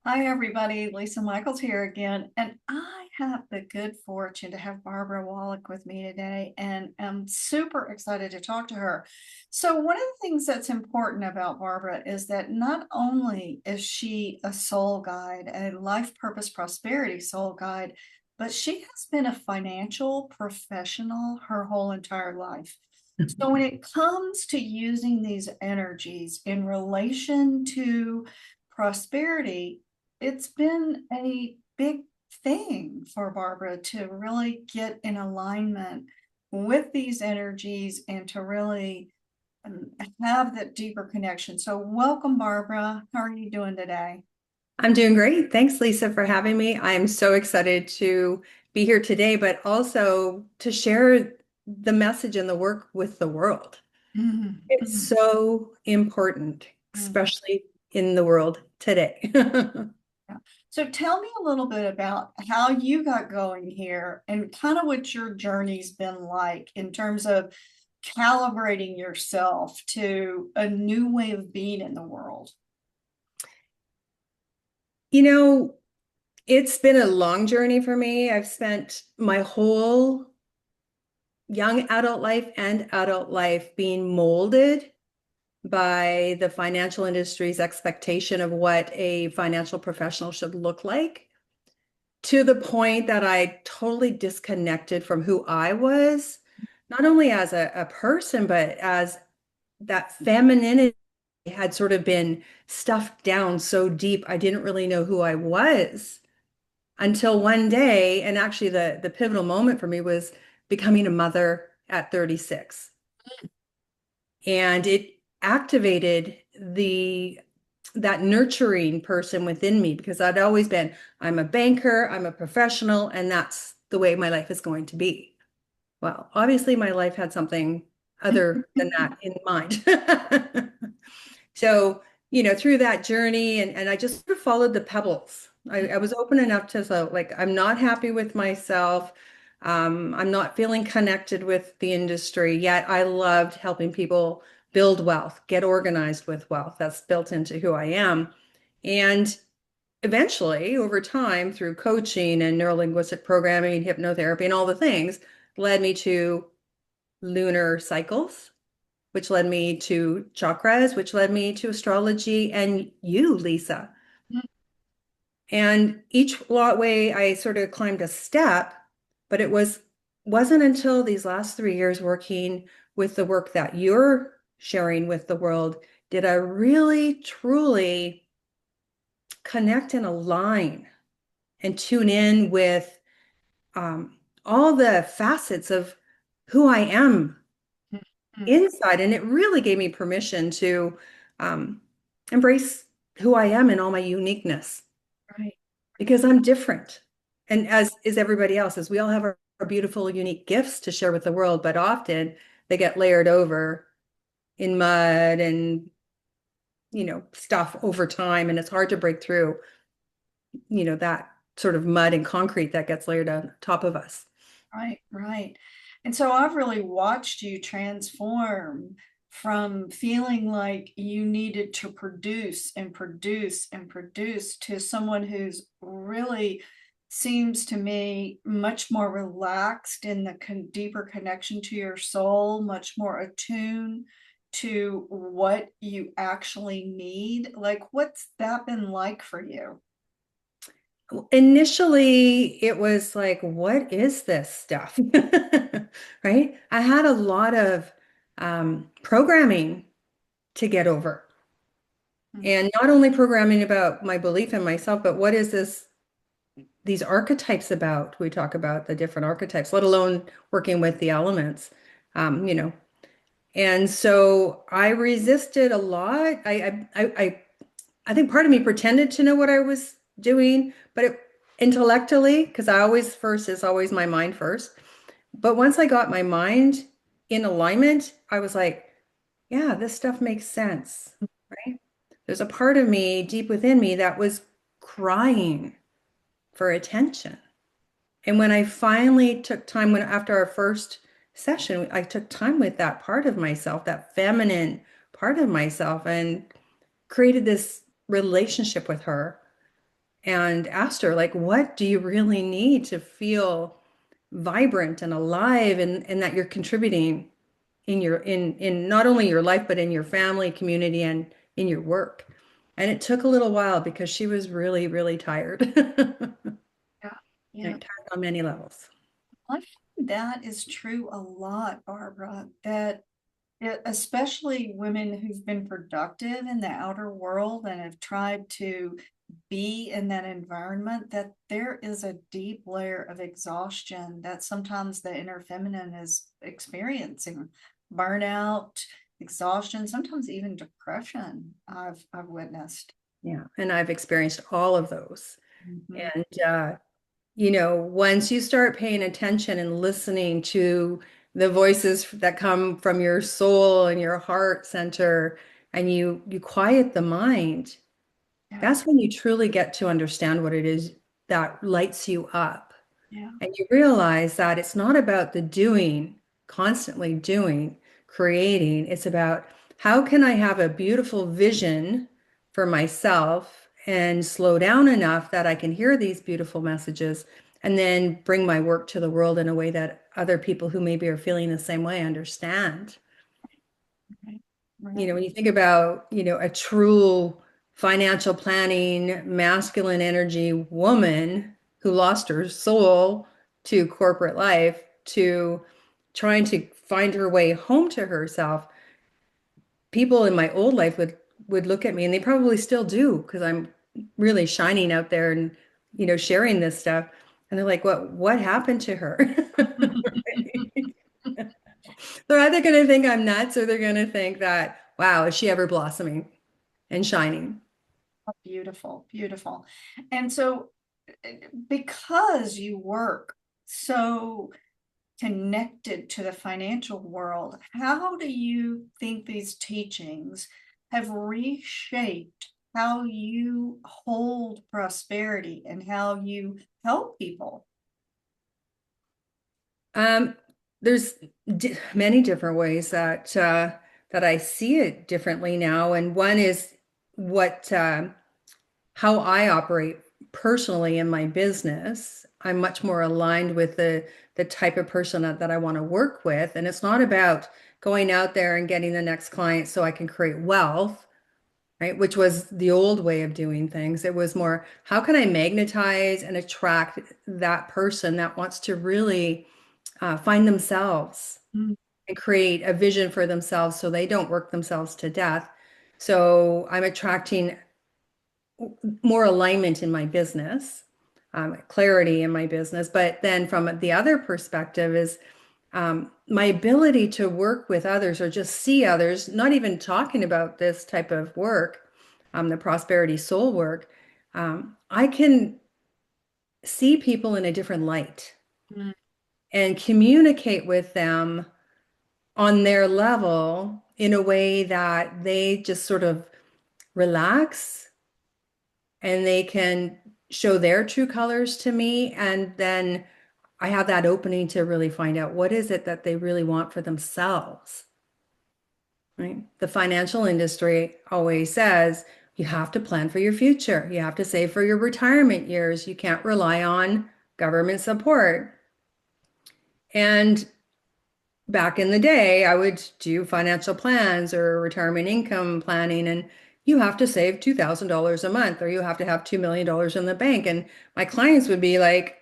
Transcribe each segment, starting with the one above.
Hi, everybody. Lisa Michaels here again. And I have the good fortune to have Barbara Wallick with me today, and I'm super excited to talk to her. So, one of the things that's important about Barbara is that not only is she a soul guide, a life purpose prosperity soul guide, but she has been a financial professional her whole entire life. So, when it comes to using these energies in relation to prosperity, it's been a big thing for Barbara to really get in alignment with these energies and to really have that deeper connection. So, welcome, Barbara. How are you doing today? I'm doing great. Thanks, Lisa, for having me. I'm so excited to be here today, but also to share the message and the work with the world. Mhm, It's mhm, so important, mhm. especially in the world today. Yeah. So, tell me a little bit about how you got going here and kind of what your journey's been like in terms of calibrating yourself to a new way of being in the world. You know, it's been a long journey for me. I've spent my whole young adult life and adult life being molded by the financial industry's expectation of what a financial professional should look like, to the point that I totally disconnected from who I was, not only as a person, but as that femininity had sort of been stuffed down so deep, I didn't really know who I was until one day. And actually, the pivotal moment for me was becoming a mother at 36. And it activated that nurturing person within me because I'd always been, I'm a banker, I'm a professional, and that's the way my life is going to be. Well, obviously my life had something other than that in mind. So, through that journey and I just sort of followed the pebbles. I was open enough to, so like, I'm not happy with myself. I'm not feeling connected with the industry yet. I loved helping people build wealth, get organized with wealth. That's built into who I am. And eventually, over time, through coaching and neurolinguistic programming, hypnotherapy, and all the things, led me to lunar cycles, which led me to chakras, which led me to astrology, and you, Lisa. And each way I sort of climbed a step, but wasn't until these last 3 years working with the work that you're sharing with the world did I really truly connect and align and tune in with all the facets of who I am inside. And it really gave me permission to um, embrace who I am in all my uniqueness Right. because I'm different. And as is everybody else, as we all have our beautiful, unique gifts to share with the world, but often they get layered over in mud and, stuff over time. And it's hard to break through, that sort of mud and concrete that gets layered on top of us. Right, right. And so I've really watched you transform from feeling like you needed to produce and produce and produce to someone who's really seems to me much more relaxed in the deeper connection to your soul, much more attuned to what you actually need. Like, what's that been like for you? Initially, it was like, what is this stuff? Right? I had a lot of programming to get over. And not only programming about my belief in myself, but what is these archetypes about? We talk about the different archetypes, let alone working with the elements, um, you know. And so I resisted a lot. I think part of me pretended to know what I was doing, but intellectually, because I always first is always my mind first. But once I got my mind in alignment, I was like, yeah, this stuff makes sense, right? There's a part of me deep within me that was crying for attention. And when I finally took time, when after our first session, I took time with that part of myself, that feminine part of myself, and created this relationship with her. and asked her, like, what do you really need to feel vibrant and alive and that you're contributing in your in not only your life but in your family, community, and in your work. And it took a little while because she was really, really tired. Yeah. Yeah. Right, tired on many levels. I find that is true a lot, Barbara, that especially women who've been productive in the outer world and have tried to be in that environment, that there is a deep layer of exhaustion that sometimes the inner feminine is experiencing. Burnout, exhaustion, sometimes even depression, I've witnessed. Yeah, and I've experienced all of those. Mhm. And once you start paying attention and listening to the voices that come from your soul and your heart center, and you quiet the mind, Yeah, that's when you truly get to understand what it is that lights you up. yeah, And you realize that it's not about the doing, constantly doing, creating. It's about how can I have a beautiful vision for myself and slow down enough that I can hear these beautiful messages and then bring my work to the world in a way that other people who maybe are feeling the same way understand. right, right. When you think about, a true financial planning, masculine energy woman who lost her soul to corporate life, to trying to find her way home to herself, people in my old life would look at me, and they probably still do because I'm really shining out there and, sharing this stuff. And they're like, what happened to her? They're either going to think I'm nuts or they're going to think that, wow, is she ever blossoming and shining? Beautiful, beautiful. And so, because you work so connected to the financial world, how do you think these teachings have reshaped how you hold prosperity and how you help people? Um, there's many different ways that I see it differently now, and one is what how I operate personally in my business. I'm much more aligned with the type of person that I want to work with, and it's not about going out there and getting the next client so I can create wealth, right? Which was the old way of doing things. It was more, how can I magnetize and attract that person that wants to really find themselves Mm, and create a vision for themselves so they don't work themselves to death. So I'm attracting more alignment in my business, clarity in my business. But then from the other perspective is my ability to work with others or just see others, not even talking about this type of work, the prosperity soul work. I can see people in a different light mm, and communicate with them on their level in a way that they just sort of relax and they can show their true colors to me. And then I have that opening to really find out what is it that they really want for themselves, right? The financial industry always says you have to plan for your future. You have to save for your retirement years. You can't rely on government support. And back in the day, I would do financial plans or retirement income planning, and you have to save $2,000 a month, or you have to have $2 million in the bank. And my clients would be like,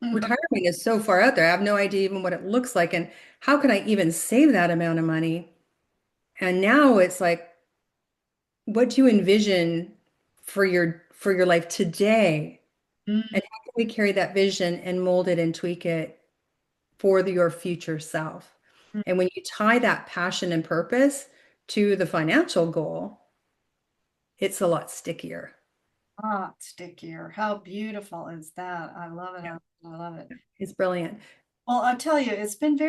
mm, retirement is so far out there. I have no idea even what it looks like. And how can I even save that amount of money? And now it's like, what do you envision for your life today? mm, And how can we carry that vision and mold it and tweak it for your future self? mm. And when you tie that passion and purpose to the financial goal, it's a lot stickier. Ah, stickier. How beautiful is that? I love it. Yeah, I love it. it's brilliant. Well, I tell you, it's been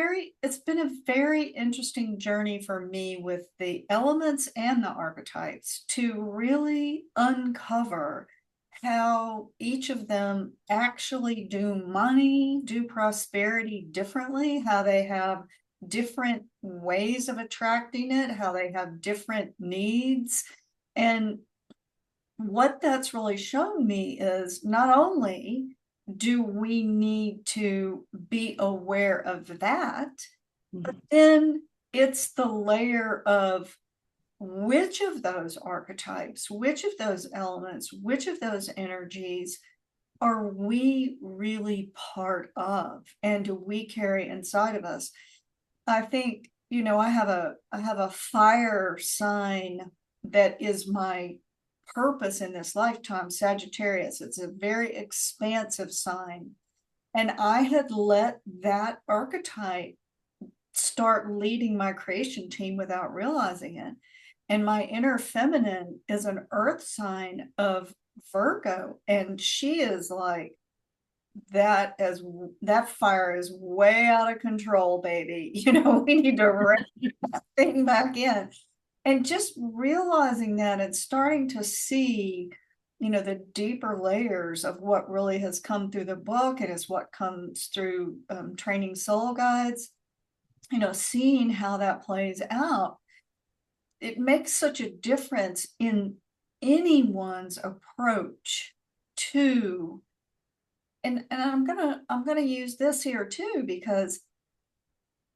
a very interesting journey for me with the elements and the archetypes to really uncover how each of them actually do money, do prosperity differently, how they have different ways of attracting it, how they have different needs. And what that's really shown me is not only do we need to be aware of that, but Mhm. then it's the layer of which of those archetypes, which of those elements, which of those energies are we really part of, and do we carry inside of us? I think, I have a fire sign that is my purpose in this lifetime, Sagittarius. It's a very expansive sign. And I had let that archetype start leading my creation team without realizing it. And my inner feminine is an earth sign of Virgo. And she is like, that as that fire is way out of control, baby. We need to rein that thing back in. And just realizing that and starting to see, the deeper layers of what really has come through the book and is what comes through training soul guides, seeing how that plays out, it makes such a difference in anyone's approach to, and I'm gonna use this here too, because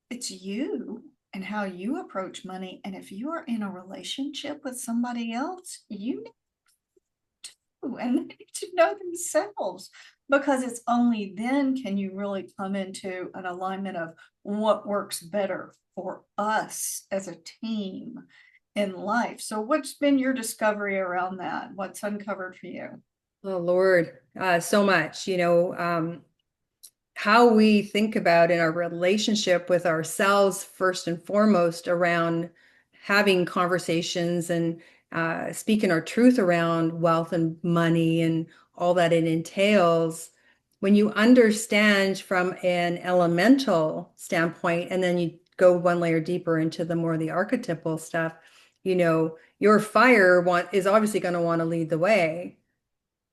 it's you and how you approach money. And if you are in a relationship with somebody else, you need to, and they need to know themselves, because it's only then can you really come into an alignment of what works better for us as a team in life. So what's been your discovery around that? What's uncovered for you? Oh Lord, so much, how we think about in our relationship with ourselves, first and foremost, around having conversations and speaking our truth around wealth and money and all that it entails. When you understand from an elemental standpoint, and then you go one layer deeper into the archetypal stuff, your fire is obviously going to want to lead the way.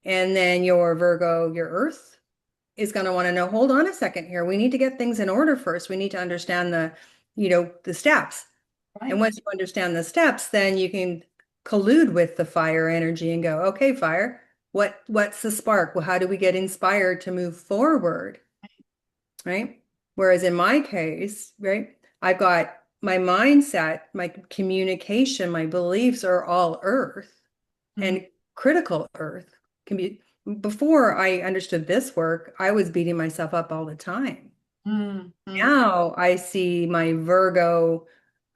And then your Virgo, your earth is going to want to know, hold on a second here. We need to get things in order first. We need to understand the steps. And Right. once you understand the steps, then you can collude with the fire energy and go, okay, fire, what's the spark? Well, how do we get inspired to move forward? Right? Whereas in my case, right, I've got my mindset, my communication, my beliefs are all earth Mm, and critical earth can be. Before I understood this work, I was beating myself up all the time. mm, mm, Now I see my Virgo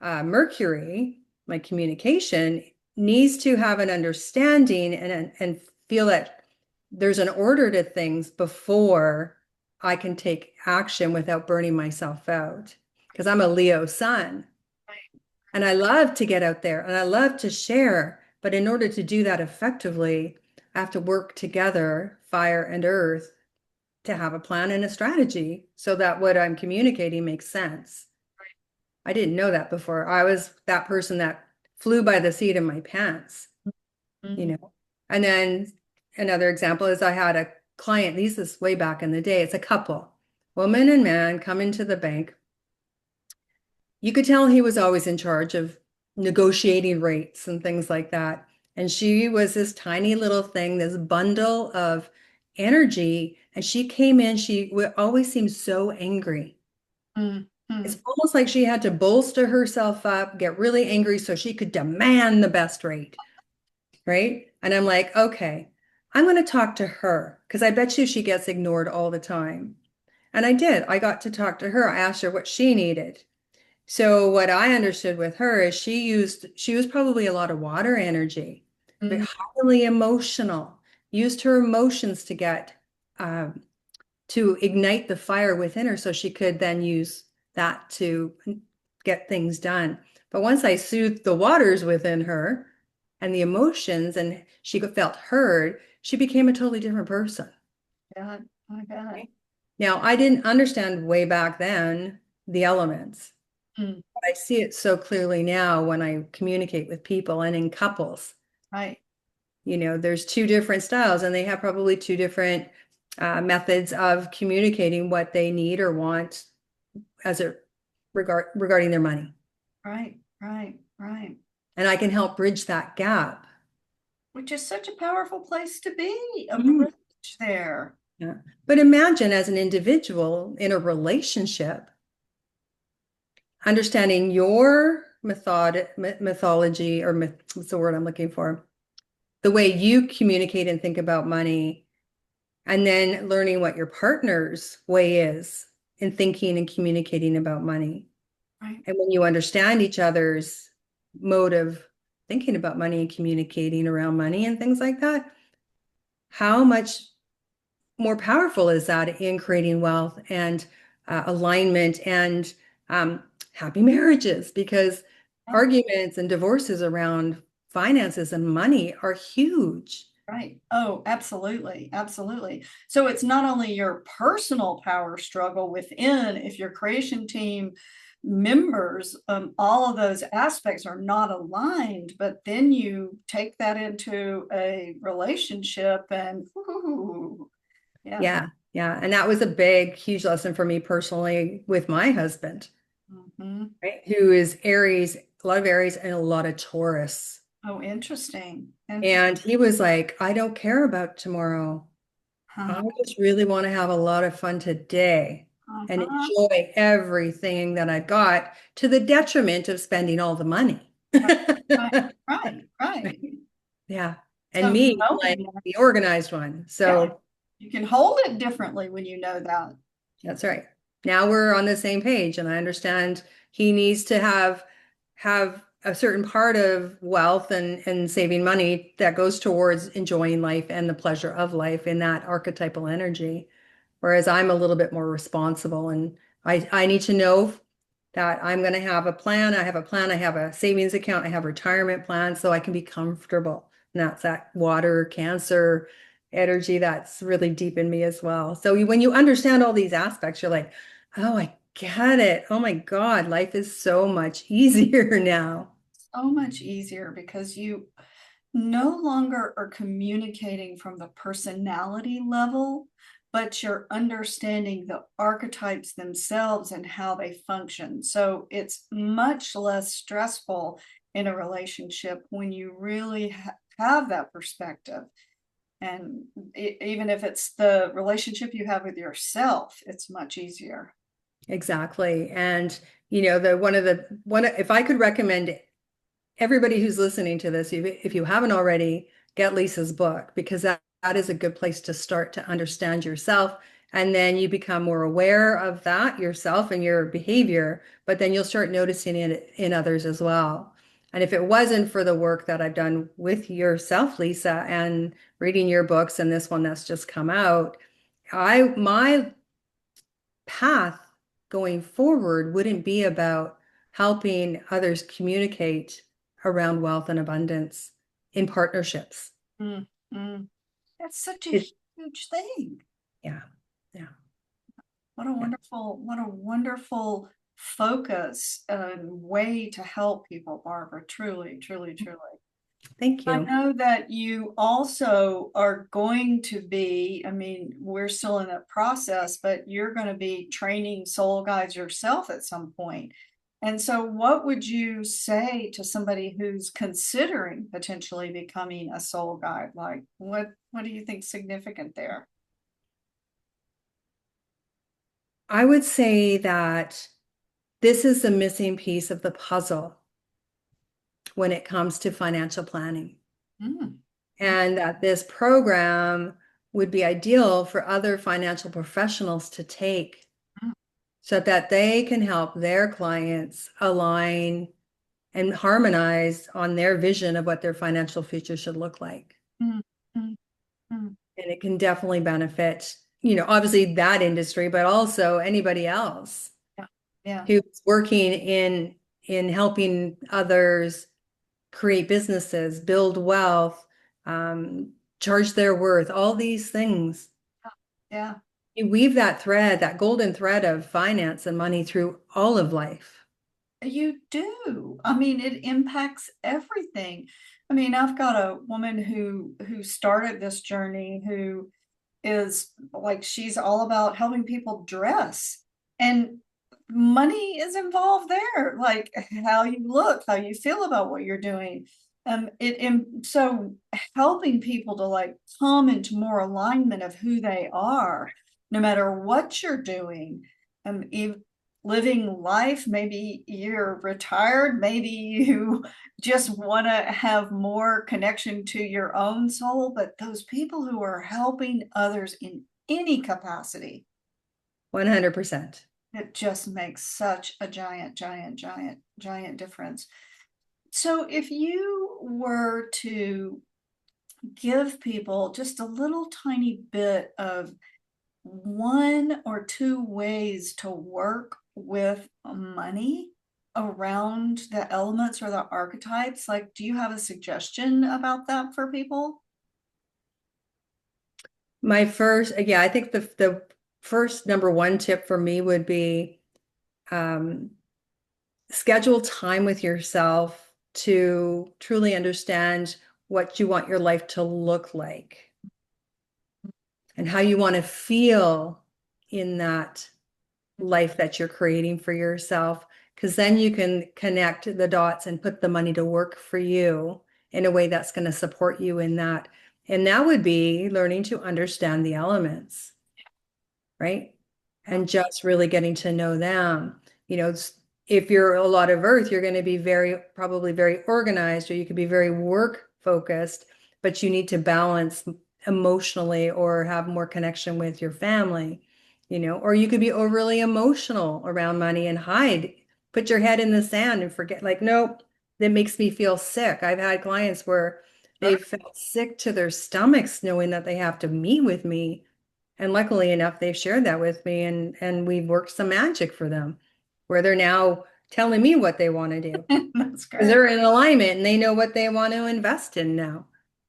Mercury, my communication needs to have an understanding and feel that there's an order to things before I can take action without burning myself out. Because I'm a Leo sun. And I love to get out there and I love to share. But in order to do that effectively, I have to work together, fire and earth, to have a plan and a strategy so that what I'm communicating makes sense. I didn't know that before. I was that person that flew by the seat of my pants, you mm, know. And then another example is I had a client, this is way back in the day, it's a couple, woman and man come into the bank. You could tell he was always in charge of negotiating rates and things like that. And she was this tiny little thing, this bundle of energy. And she came in, she would always seem so angry. mm, It's mm. almost like she had to bolster herself up, get really angry so she could demand the best rate, right? And I'm like, okay, I'm going to talk to her because I bet you she gets ignored all the time. And I did. I got to talk to her. I asked her what she needed. So what I understood with her is she was probably a lot of water energy, but Mm, highly emotional, used her emotions to get um, to ignite the fire within her so she could then use that to get things done. But once I soothed the waters within her and the emotions and she felt heard, she became a totally different person. yeah, I bet. Now, I didn't understand way back then the elements. Mm, I see it so clearly now when I communicate with people and in couples. right, There's two different styles, and they have probably two different methods of communicating what they need or want as it regarding their money. right, right, right. And I can help bridge that gap. which is such a powerful place to be, a Mm, bridge there. yeah. But imagine as an individual in a relationship, understanding your mythology or what's the word I'm looking for? The way you communicate and think about money, and then learning what your partner's way is in thinking and communicating about money. Right. And when you understand each other's mode of thinking about money and communicating around money and things like that, how much more powerful is that in creating wealth and alignment and happy marriages? Because Yeah. arguments and divorces around finances and money are huge. Right. Oh, absolutely. Absolutely. So it's not only your personal power struggle within, if your creation team members, all of those aspects are not aligned, but then you take that into a relationship and whoo, yeah. Yeah, yeah. And that was a big, huge lesson for me personally with my husband, Mhm. right? Who is Aries, a lot of Aries and a lot of Taurus. Oh, interesting. Interesting. And he was like, I don't care about tomorrow. I Uh-huh. just really want to have a lot of fun today and Uh-huh. enjoy everything that I got to the detriment of spending all the money. Right. Right. Right. Right. Yeah. And So me knowing playing that, the organized one. yeah, So you can hold it differently when you know that. that's right. Now we're on the same page, and I understand he needs to have a certain part of wealth and saving money that goes towards enjoying life and the pleasure of life in that archetypal energy. Whereas I'm a little bit more responsible, and I need to know that I'm going to have a plan. I have a plan. I have a savings account. I have a retirement plan so I can be comfortable. And that's that water, cancer energy that's really deep in me as well. So when you understand all these aspects, you're like, oh, I get it. Oh my God, life is so much easier now. So much easier because you no longer are communicating from the personality level, but you're understanding the archetypes themselves and how they function. So it's much less stressful in a relationship when you really have that perspective. And even if it's the relationship you have with yourself, it's much easier. Exactly. And the if I could recommend everybody who's listening to this, if you haven't already, get Lisa's book because that is a good place to start to understand yourself. And then you become more aware of that yourself and your behavior, but then you'll start noticing it in others as well. And if it wasn't for the work that I've done with yourself, Lisa, and reading your books and this one that's just come out, my path going forward wouldn't be about helping others communicate around wealth and abundance in partnerships. Mm, mm. That's such a It, huge thing. yeah, yeah, yeah. What a wonderful focus and way to help people, Barbara. Truly, truly, truly. Thank I you. know that you also are going to be, I mean, we're still in that process, but you're going to be training soul guides yourself at some point. And so, what would you say to somebody who's considering potentially becoming a soul guide? Like, what do you think significant there? I would say that this is the missing piece of the puzzle when it comes to financial planning, Mm, mm, and that this program would be ideal for other financial professionals to take mm, so that they can help their clients align and harmonize on their vision of what their financial future should look like. mm, mm, mm. And it can definitely benefit, obviously that industry, but also anybody else Yeah, yeah. who's working in helping others create businesses, build wealth, charge their worth, all these things. Yeah, You weave that thread, that golden thread of finance and money through all of life. you do. I mean, it impacts everything. I mean, I've got a woman who started this journey who is like she's all about helping people dress and money is involved there, like how you look, how you feel about what you're doing. So helping people to like come into more alignment of who they are, no matter what you're doing, if living life, maybe you're retired, maybe you just want to have more connection to your own soul, but those people who are helping others in any capacity, 100%. it just makes such a giant, giant, giant, giant difference. So if you were to give people just a little tiny bit of one or two ways to work with money around the elements or the archetypes, like, do you have a suggestion about that for people? My first, yeah, I think the first number one tip for me would be um, schedule time with yourself to truly understand what you want your life to look like and how you want to feel in that life that you're creating for yourself. Because then you can connect the dots and put the money to work for you in a way that's going to support you in that. And that would be learning to understand the elements, right? Yeah. And just really getting to know them. You know, if you're a lot of earth, you're going to be probably very organized, or you could be very work focused, but you need to balance emotionally or have more connection with your family, or you could be overly emotional around money and put your head in the sand and forget, like, nope, that makes me feel sick. I've had clients where Sure. they've felt sick to their stomachs knowing that they have to meet with me, and luckily enough, they've shared that with me, and we've worked some magic for them where they're now telling me what they want to do That's because great. they're in alignment and they know what they want to invest in now.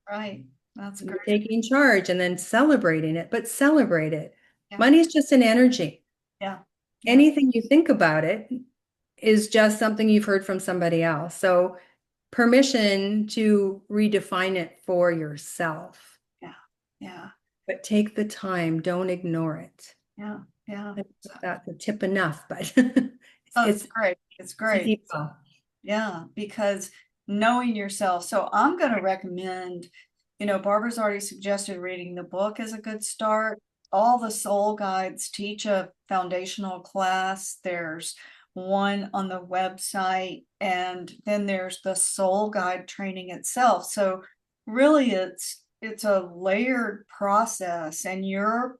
Right. That's And they're great. taking charge and then celebrating it, but celebrate it. Yeah. Money's just an energy. Yeah. Yeah. Anything you think about it is just something you've heard from somebody else. So permission to redefine it for yourself, Yeah. Yeah. but take the time, don't ignore it. Yeah. Yeah. I don't know if that's a tip enough, but Oh, it's it's great. It's great. easy. Well. Yeah, because knowing yourself. So I'm going to recommend, Barbara's already suggested reading the book as a good start. All the soul guides teach a foundational class. There's one on the website, and then there's the soul guide training itself. So really it's a layered process, and your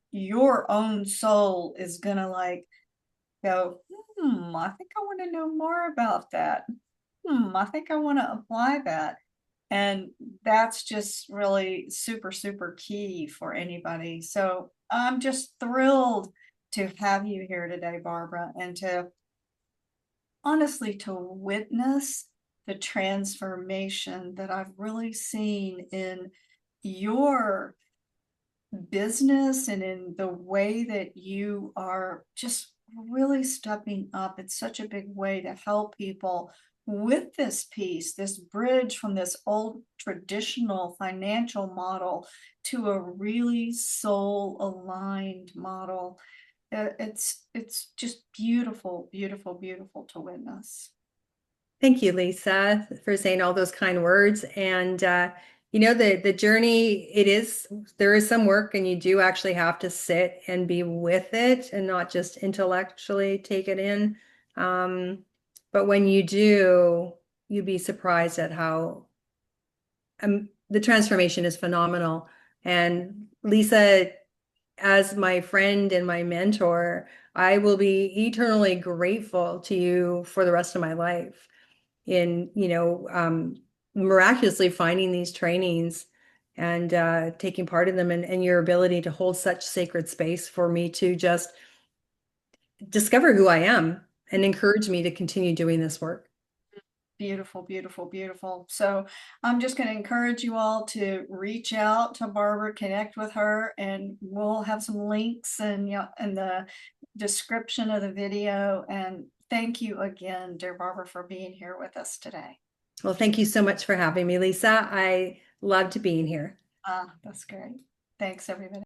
own soul is going to like go, I think I want to know more about that. I think I want to apply that. And that's just really super, super key for anybody. So I'm just thrilled to have you here today, Barbara, and to honestly to witness the transformation that I've really seen in your business and in the way that you are just really stepping up in such a big way to help people with this piece, this bridge from this old traditional financial model to a really soul aligned model. It's just beautiful, beautiful, beautiful to witness. Thank you, Lisa, for saying all those kind words. And the journey, there is some work, and you do actually have to sit and be with it and not just intellectually take it in. But when you do, you'd be surprised at how the transformation is phenomenal. And Lisa, as my friend and my mentor, I will be eternally grateful to you for the rest of my life in, miraculously finding these trainings and taking part in them, and your ability to hold such sacred space for me to just discover who I am and encourage me to continue doing this work. Beautiful, beautiful, beautiful. So I'm just going to encourage you all to reach out to Barbara, connect with her, and we'll have some links and in the description of the video. And thank you again, dear Barbara, for being here with us today. Well, thank you so much for having me, Lisa. I loved being here. That's great. Thanks, everybody.